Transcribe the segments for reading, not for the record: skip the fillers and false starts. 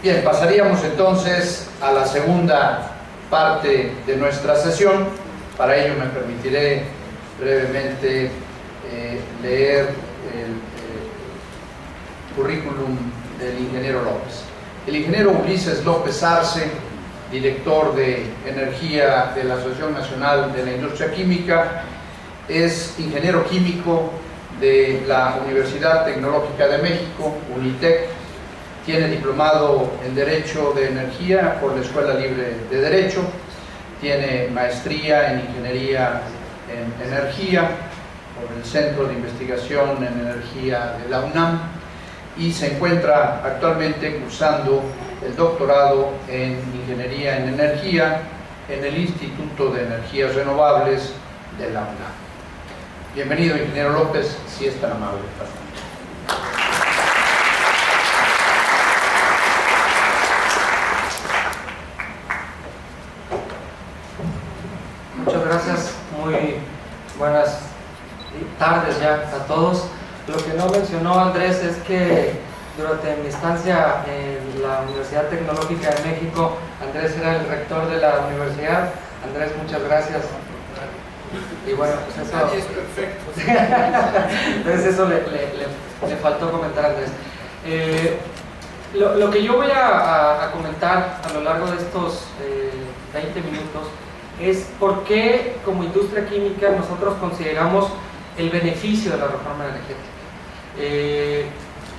Bien, pasaríamos entonces a la segunda parte de nuestra sesión. Para ello me permitiré brevemente leer el currículum del ingeniero López. El ingeniero Ulises López Arce, director de Energía de la Asociación Nacional de la Industria Química, es ingeniero químico de la Universidad Tecnológica de México, UNITEC. Tiene diplomado en Derecho de Energía por la Escuela Libre de Derecho, tiene maestría en Ingeniería en Energía por el Centro de Investigación en Energía de la UNAM y se encuentra actualmente cursando el doctorado en Ingeniería en Energía en el Instituto de Energías Renovables de la UNAM. Bienvenido, ingeniero López, si es tan amable. Muchas gracias, muy buenas tardes ya a todos. Lo que no mencionó Andrés es que durante mi estancia en la Universidad Tecnológica de México, Andrés era el rector de la universidad. Andrés, muchas gracias. Y bueno, pues eso... Nadie es perfecto. Entonces eso le faltó comentar a Andrés. Lo que yo voy a comentar a lo largo de estos 20 minutos es por qué como industria química nosotros consideramos el beneficio de la reforma energética.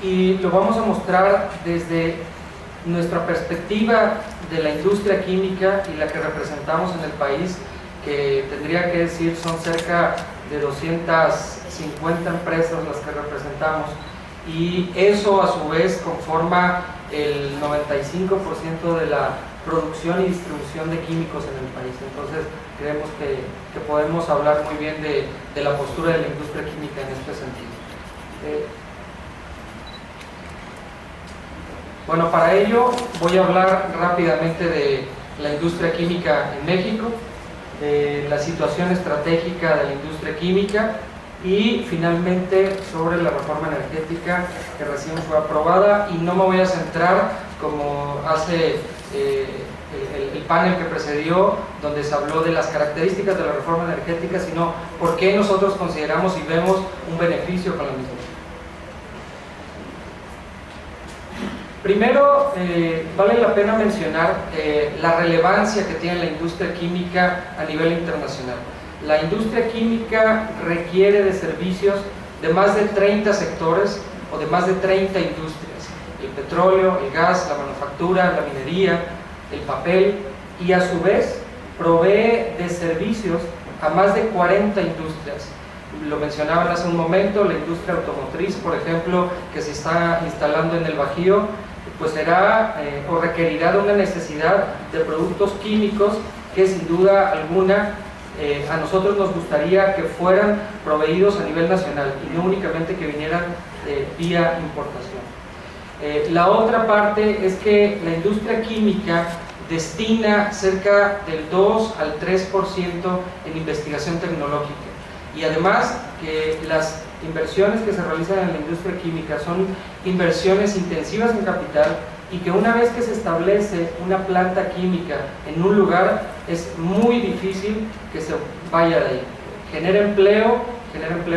Y lo vamos a mostrar desde nuestra perspectiva de la industria química y la que representamos en el país, que tendría que decir son cerca de 250 empresas las que representamos, y eso a su vez conforma el 95% de la producción y distribución de químicos en el país. Entonces creemos que podemos hablar muy bien de la postura de la industria química en este sentido. Bueno, para ello voy a hablar rápidamente de la industria química en México, de la situación estratégica de la industria química y finalmente sobre la reforma energética que recién fue aprobada. Y no me voy a centrar como hace el panel que precedió, donde se habló de las características de la reforma energética, sino por qué nosotros consideramos y vemos un beneficio con la misma. Primero, vale la pena mencionar la relevancia que tiene la industria química a nivel internacional. La industria química requiere de servicios de más de 30 sectores o de más de 30 industrias: el petróleo, el gas, la manufactura, la minería, el papel, y a su vez provee de servicios a más de 40 industrias. Lo mencionaban hace un momento, la industria automotriz, por ejemplo, que se está instalando en el Bajío, pues será o requerirá de una necesidad de productos químicos que sin duda alguna a nosotros nos gustaría que fueran proveídos a nivel nacional y no únicamente que vinieran vía importación. La otra parte es que la industria química destina cerca del 2 al 3% en investigación tecnológica, y además que las inversiones que se realizan en la industria química son inversiones intensivas en capital, y que una vez que se establece una planta química en un lugar es muy difícil que se vaya de ahí. Genera empleo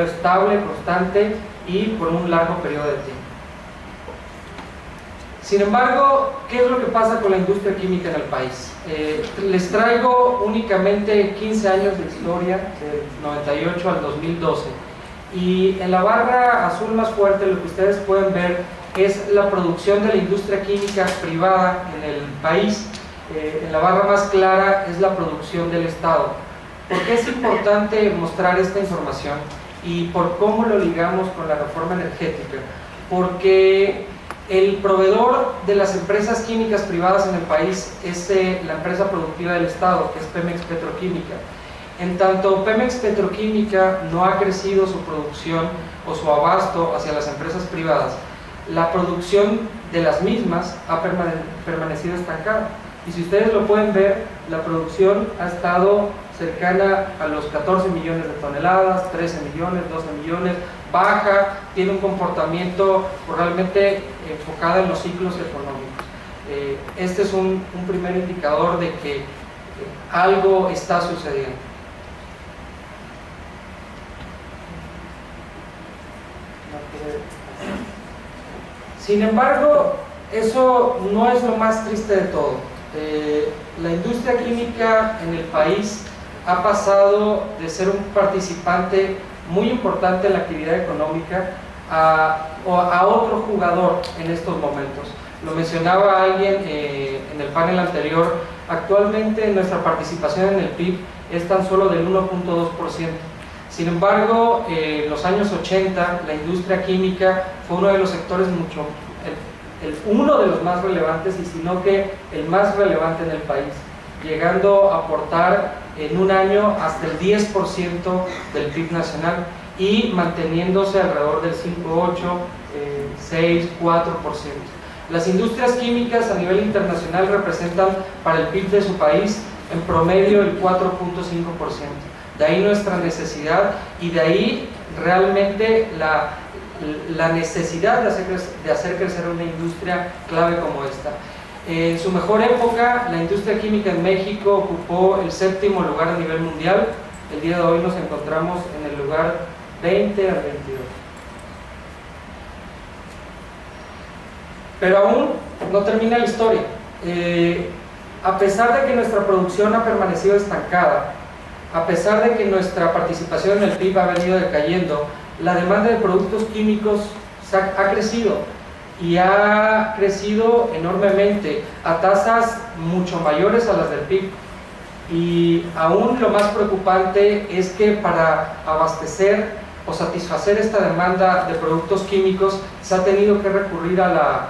estable, constante y por un largo periodo de tiempo. Sin embargo, ¿qué es lo que pasa con la industria química en el país? Les traigo únicamente 15 años de historia, del 98 al 2012, y en la barra azul más fuerte lo que ustedes pueden ver es la producción de la industria química privada en el país. En la barra más clara es la producción del Estado. ¿Por qué es importante mostrar esta información y por cómo lo ligamos con la reforma energética? Porque el proveedor de las empresas químicas privadas en el país es la empresa productiva del Estado, que es Pemex Petroquímica. En tanto Pemex Petroquímica no ha crecido su producción o su abasto hacia las empresas privadas, la producción de las mismas ha permanecido estancada. Y si ustedes lo pueden ver, la producción ha estado cercana a los 14 millones de toneladas, 13 millones, 12 millones, baja, tiene un comportamiento realmente enfocado en los ciclos económicos. este es un primer indicador de que algo está sucediendo. Sin embargo, eso no es lo más triste de todo. La industria química en el país ha pasado de ser un participante muy importante en la actividad económica a otro jugador en estos momentos. Lo mencionaba alguien en el panel anterior. Actualmente nuestra participación en el PIB es tan solo del 1.2%. Sin embargo, en los años 80 la industria química fue uno de los sectores uno de los más relevantes, y si no que el más relevante en el país, llegando a aportar en un año hasta el 10% del PIB nacional y manteniéndose alrededor del 5, 8, 6, 4%. Las industrias químicas a nivel internacional representan para el PIB de su país en promedio el 4.5%. De ahí nuestra necesidad, y de ahí realmente la necesidad de hacer crecer una industria clave como esta. En su mejor época, la industria química en México ocupó el 7º lugar a nivel mundial. El día de hoy nos encontramos en el lugar 20 al 22. Pero aún no termina la historia. A pesar de que nuestra producción ha permanecido estancada, a pesar de que nuestra participación en el PIB ha venido decayendo, la demanda de productos químicos ha crecido, y ha crecido enormemente a tasas mucho mayores a las del PIB. Y aún lo más preocupante es que para abastecer o satisfacer esta demanda de productos químicos se ha tenido que recurrir a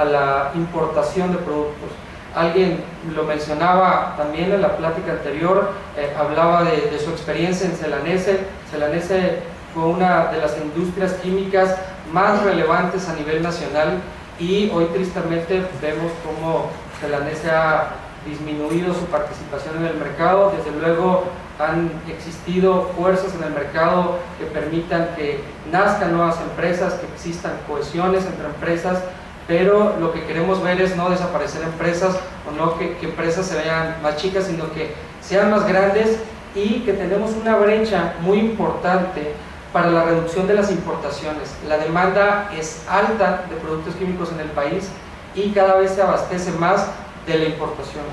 la importación de productos. Alguien lo mencionaba también en la plática anterior, hablaba de su experiencia en Celanese. Celanese fue una de las industrias químicas más relevantes a nivel nacional, y hoy tristemente vemos cómo Celanese ha disminuido su participación en el mercado. Desde luego han existido fuerzas en el mercado que permitan que nazcan nuevas empresas, que existan cohesiones entre empresas, pero lo que queremos ver es no desaparecer empresas, o no que empresas se vean más chicas, sino que sean más grandes, y que tenemos una brecha muy importante para la reducción de las importaciones. La demanda es alta de productos químicos en el país y cada vez se abastece más de la importación.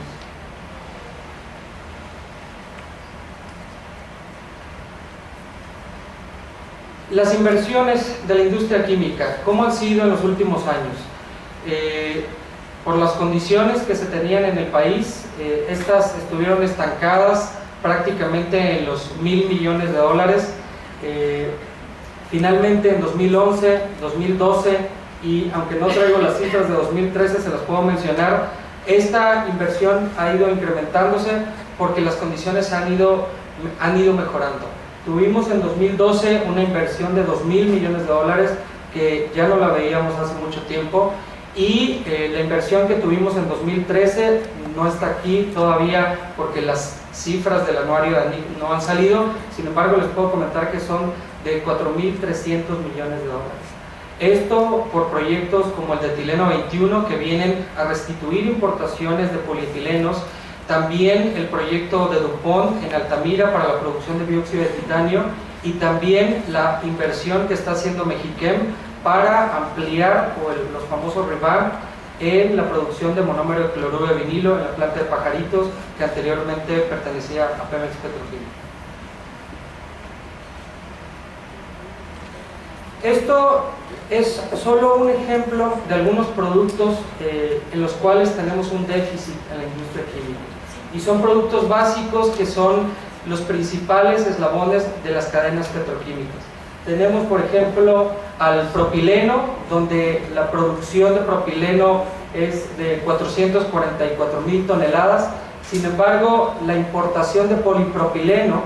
Las inversiones de la industria química, ¿cómo han sido en los últimos años? Por las condiciones que se tenían en el país, estas estuvieron estancadas prácticamente en los $1.000 millones. Finalmente en 2011, 2012, y aunque no traigo las cifras de 2013, se las puedo mencionar, esta inversión ha ido incrementándose porque las condiciones han ido mejorando. Tuvimos en 2012 una inversión de $2.000 millones, que ya no la veíamos hace mucho tiempo, y la inversión que tuvimos en 2013 no está aquí todavía porque las cifras del anuario no han salido. Sin embargo, les puedo comentar que son de $4.300 millones. Esto por proyectos como el de Etileno 21, que vienen a restituir importaciones de polietilenos. También el proyecto de DuPont en Altamira para la producción de dióxido de titanio, y también la inversión que está haciendo Mexiquem para ampliar los famosos revamp en la producción de monómero de cloruro de vinilo en la planta de Pajaritos, que anteriormente pertenecía a Pemex Petroquímica. Esto es solo un ejemplo de algunos productos en los cuales tenemos un déficit en la industria química, y son productos básicos que son los principales eslabones de las cadenas petroquímicas. Tenemos, por ejemplo, al propileno, donde la producción de propileno es de 444.000 toneladas. Sin embargo, la importación de polipropileno,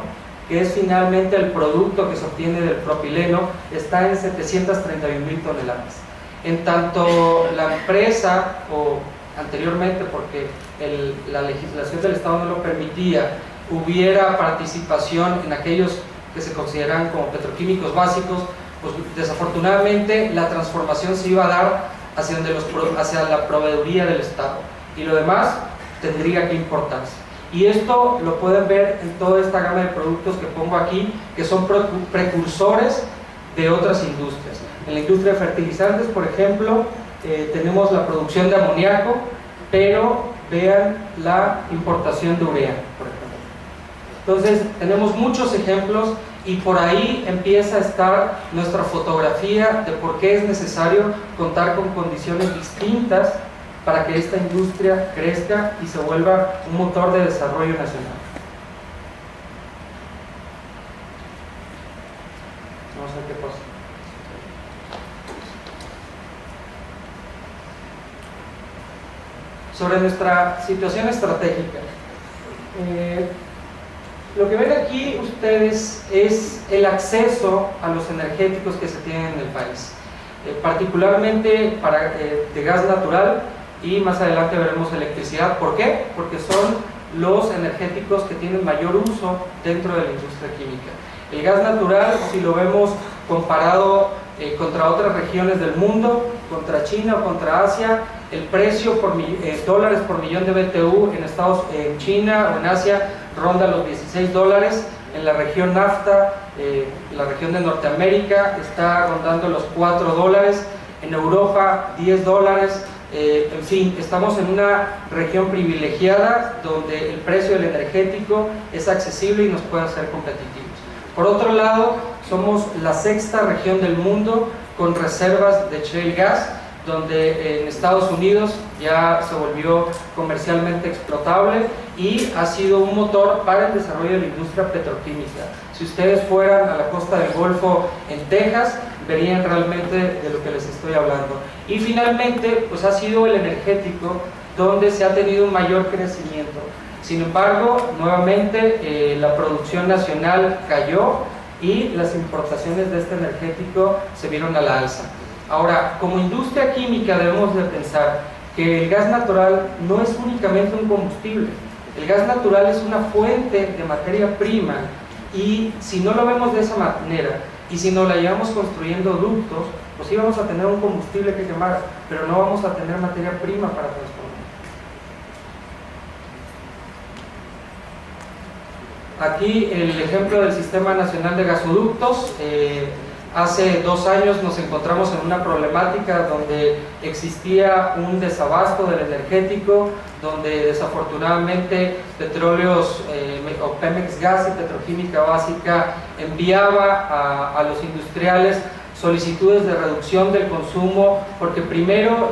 que es finalmente el producto que se obtiene del propileno, está en 731.000 toneladas. En tanto la empresa, o anteriormente porque la legislación del Estado no lo permitía, hubiera participación en aquellos que se consideran como petroquímicos básicos, pues desafortunadamente la transformación se iba a dar hacia la proveeduría del Estado. y lo demás tendría que importarse. Y esto lo pueden ver en toda esta gama de productos que pongo aquí, que son precursores de otras industrias. En la industria de fertilizantes, por ejemplo, tenemos la producción de amoníaco, pero vean la importación de urea, por ejemplo. Entonces, tenemos muchos ejemplos y por ahí empieza a estar nuestra fotografía de por qué es necesario contar con condiciones distintas para que esta industria crezca y se vuelva un motor de desarrollo nacional. Vamos a ver qué pasa. Sobre nuestra situación estratégica. Lo que ven aquí ustedes es el acceso a los energéticos que se tienen en el país, particularmente de gas natural, y más adelante veremos electricidad. ¿Por qué? Porque son los energéticos que tienen mayor uso dentro de la industria química. El gas natural, si lo vemos comparado contra otras regiones del mundo, contra China o contra Asia, el precio por dólares por millón de BTU en China o en Asia ronda los $16. En la región NAFTA, la región de Norteamérica, está rondando los $4. En Europa, $10. En fin, estamos en una región privilegiada donde el precio del energético es accesible y nos puede hacer competitivos. Por otro lado, somos la 6ª región del mundo con reservas de shale gas, donde en Estados Unidos ya se volvió comercialmente explotable y ha sido un motor para el desarrollo de la industria petroquímica. Si ustedes fueran a la costa del Golfo en Texas, verían realmente de lo que les estoy hablando. Y finalmente, pues ha sido el energético donde se ha tenido un mayor crecimiento. Sin embargo, nuevamente la producción nacional cayó y las importaciones de este energético se vieron a la alza. Ahora, como industria química debemos de pensar que el gas natural no es únicamente un combustible. El gas natural es una fuente de materia prima y si no lo vemos de esa manera y si no la llevamos construyendo ductos, pues sí vamos a tener un combustible que quemar, pero no vamos a tener materia prima para transformar. Aquí el ejemplo del Sistema Nacional de Gasoductos. Hace 2 años nos encontramos en una problemática donde existía un desabasto del energético, donde desafortunadamente Petróleos o Pemex Gas y Petroquímica Básica enviaba a los industriales solicitudes de reducción del consumo, porque primero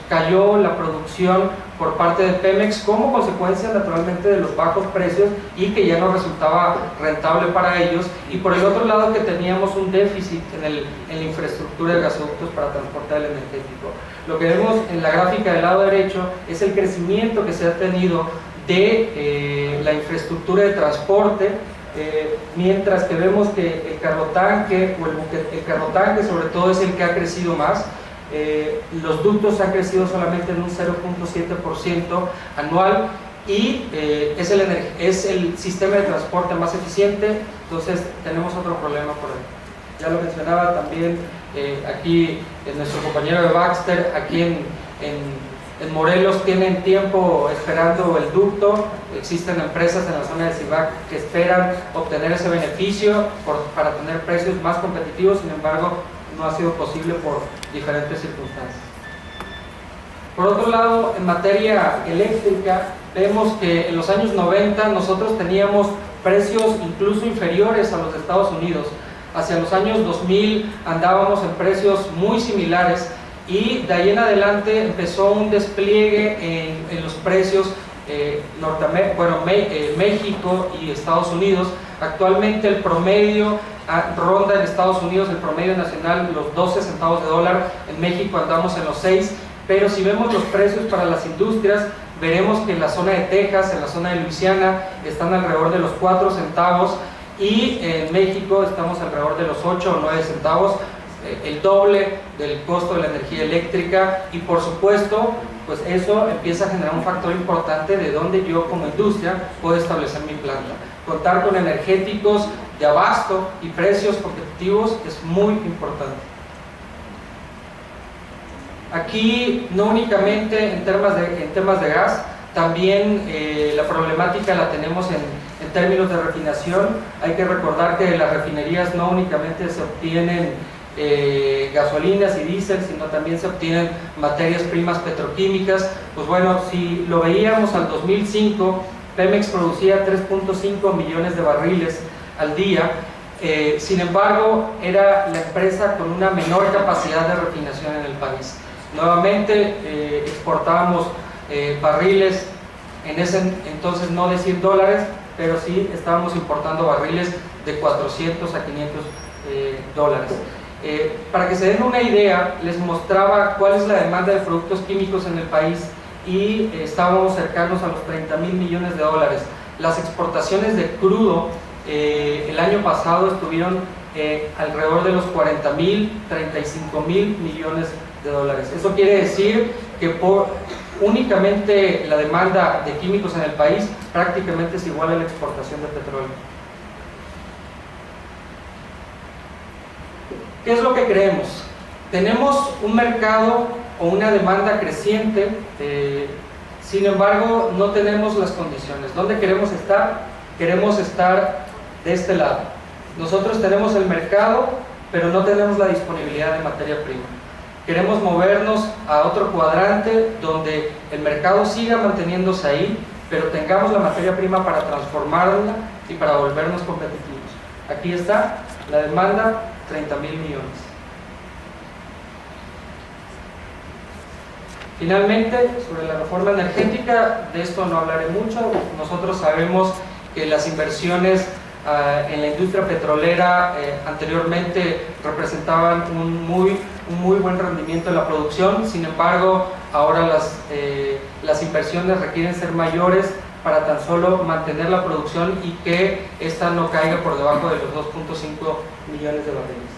cayó la producción por parte de Pemex como consecuencia naturalmente de los bajos precios y que ya no resultaba rentable para ellos, y por el otro lado que teníamos un déficit en la infraestructura de gasoductos para transportar el energético. Lo que vemos en la gráfica del lado derecho es el crecimiento que se ha tenido de la infraestructura de transporte, mientras que vemos que el carrotanque sobre todo es el que ha crecido más. Los ductos han crecido solamente en un 0.7% anual y es el sistema de transporte más eficiente. Entonces tenemos otro problema por ahí. Ya lo mencionaba también aquí nuestro compañero de Baxter, aquí en Morelos tienen tiempo esperando el ducto. Existen empresas en la zona de CIVAC que esperan obtener ese beneficio para tener precios más competitivos, sin embargo no ha sido posible por diferentes circunstancias. Por otro lado, en materia eléctrica, vemos que en los años 90 nosotros teníamos precios incluso inferiores a los de Estados Unidos. Hacia los años 2000 andábamos en precios muy similares y de ahí en adelante empezó un despliegue en los precios México y Estados Unidos. Actualmente el promedio ronda en Estados Unidos, el promedio nacional, los 12 centavos de dólar. En México andamos en los 6, pero si vemos los precios para las industrias, veremos que en la zona de Texas, en la zona de Luisiana, están alrededor de los 4 centavos y en México estamos alrededor de los 8 o 9 centavos, el doble del costo de la energía eléctrica, y por supuesto pues eso empieza a generar un factor importante de donde yo como industria puedo establecer mi planta. Contar con energéticos de abasto y precios competitivos es muy importante. Aquí no únicamente en temas de gas, también la problemática la tenemos en términos de refinación. Hay que recordar que las refinerías no únicamente se obtienen gasolinas y diésel, sino también se obtienen materias primas petroquímicas. Pues bueno, si lo veíamos al 2005, Pemex producía 3.5 millones de barriles al día. Sin embargo, era la empresa con una menor capacidad de refinación en el país. Nuevamente exportábamos barriles, en ese entonces no de $100, pero sí estábamos importando barriles de 400 a 500 dólares. Para que se den una idea, les mostraba cuál es la demanda de productos químicos en el país y estábamos cercanos a los 30.000 millones de dólares. Las exportaciones de crudo el año pasado estuvieron alrededor de los 40.000, 35.000 millones de dólares. Eso quiere decir que únicamente la demanda de químicos en el país prácticamente es igual a la exportación de petróleo. ¿Qué es lo que creemos? Tenemos un mercado o una demanda creciente, sin embargo no tenemos las condiciones. ¿Dónde queremos estar? Queremos estar de este lado. Nosotros tenemos el mercado, pero no tenemos la disponibilidad de materia prima. Queremos movernos a otro cuadrante donde el mercado siga manteniéndose ahí, pero tengamos la materia prima para transformarla y para volvernos competitivos. Aquí está la demanda, 30.000 millones. Finalmente, sobre la reforma energética, de esto no hablaré mucho. Nosotros sabemos que las inversiones en la industria petrolera anteriormente representaban un muy buen rendimiento de la producción. Sin embargo, ahora las inversiones requieren ser mayores para tan solo mantener la producción y que esta no caiga por debajo de los 2.5 millones de barriles.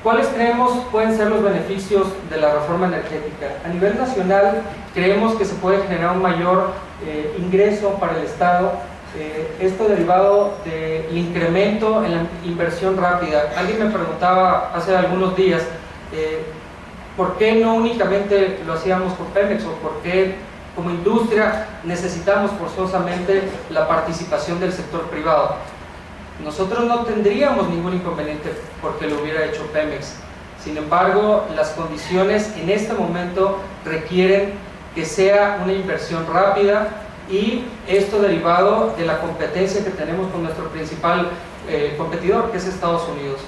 ¿Cuáles creemos pueden ser los beneficios de la reforma energética? A nivel nacional, creemos que se puede generar un mayor ingreso para el Estado, esto derivado del incremento en la inversión rápida. Alguien me preguntaba hace algunos días ¿por qué no únicamente lo hacíamos con Pemex o por qué como industria necesitamos forzosamente la participación del sector privado? Nosotros no tendríamos ningún inconveniente porque lo hubiera hecho Pemex. Sin embargo, las condiciones en este momento requieren que sea una inversión rápida, y esto derivado de la competencia que tenemos con nuestro principal competidor, que es Estados Unidos.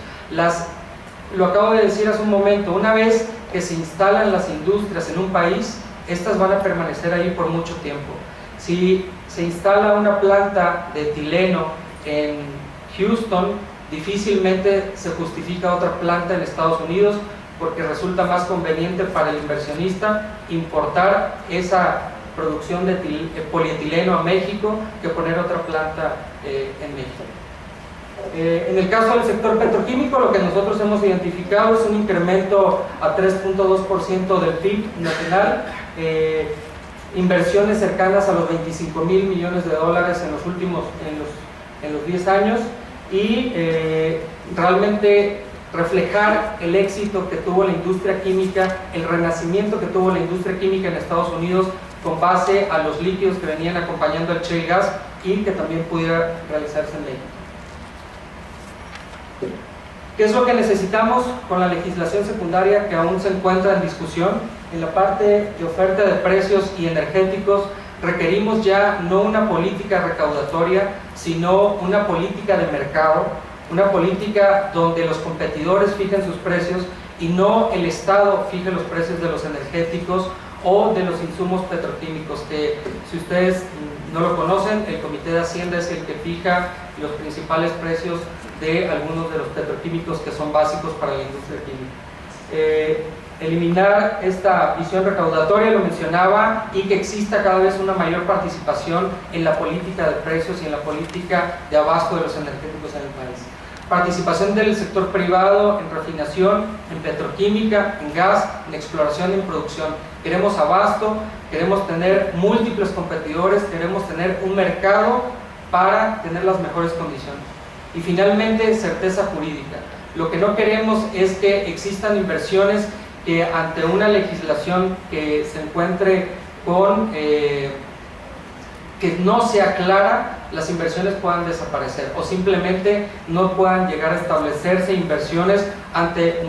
Lo acabo de decir hace un momento, una vez que se instalan las industrias en un país, estas van a permanecer ahí por mucho tiempo. Si se instala una planta de etileno en Houston, difícilmente se justifica otra planta en Estados Unidos, porque resulta más conveniente para el inversionista importar esa producción de polietileno a México que poner otra planta en México. En el caso del sector petroquímico, lo que nosotros hemos identificado es un incremento a 3.2% del PIB nacional, inversiones cercanas a los 25.000 millones de dólares en los 10 años, y realmente reflejar el éxito que tuvo la industria química, el renacimiento que tuvo la industria química en Estados Unidos con base a los líquidos que venían acompañando el shale gas y que también pudiera realizarse en México. ¿Qué es lo que necesitamos con la legislación secundaria que aún se encuentra en discusión? En la parte de oferta de precios y energéticos requerimos ya no una política recaudatoria, sino una política de mercado, una política donde los competidores fijen sus precios y no el Estado fije los precios de los energéticos o de los insumos petroquímicos, que si ustedes no lo conocen, el Comité de Hacienda es el que fija los principales precios de algunos de los petroquímicos que son básicos para la industria química. Eliminar esta visión recaudatoria, lo mencionaba, y que exista cada vez una mayor participación en la política de precios y en la política de abasto de los energéticos en el país. Participación del sector privado en refinación, en petroquímica, en gas, en exploración y en producción. Queremos abasto, queremos tener múltiples competidores, queremos tener un mercado para tener las mejores condiciones. Y finalmente, certeza jurídica. Lo que no queremos es que existan inversiones que ante una legislación que se encuentre con que no sea clara, las inversiones puedan desaparecer o simplemente no puedan llegar a establecerse inversiones ante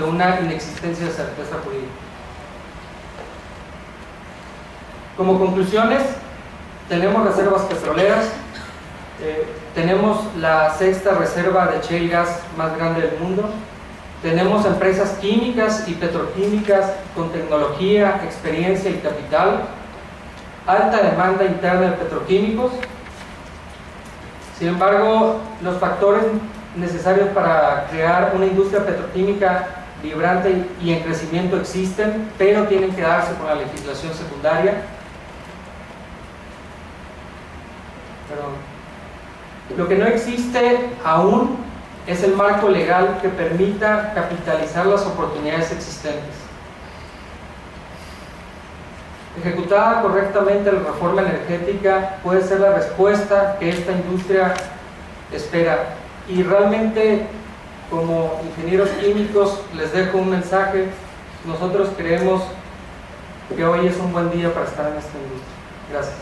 una inexistencia de certeza jurídica. Como conclusiones, tenemos reservas petroleras, tenemos la sexta reserva de shale gas más grande del mundo, tenemos empresas químicas y petroquímicas con tecnología, experiencia y capital, alta demanda interna de petroquímicos. Sin embargo, los factores necesarios para crear una industria petroquímica vibrante y en crecimiento existen, pero tienen que darse con la legislación secundaria. Lo que no existe aún es el marco legal que permita capitalizar las oportunidades existentes. Ejecutada correctamente la reforma energética puede ser la respuesta que esta industria espera. Y realmente, como ingenieros químicos, les dejo un mensaje. Nosotros creemos que hoy es un buen día para estar en esta industria. Gracias.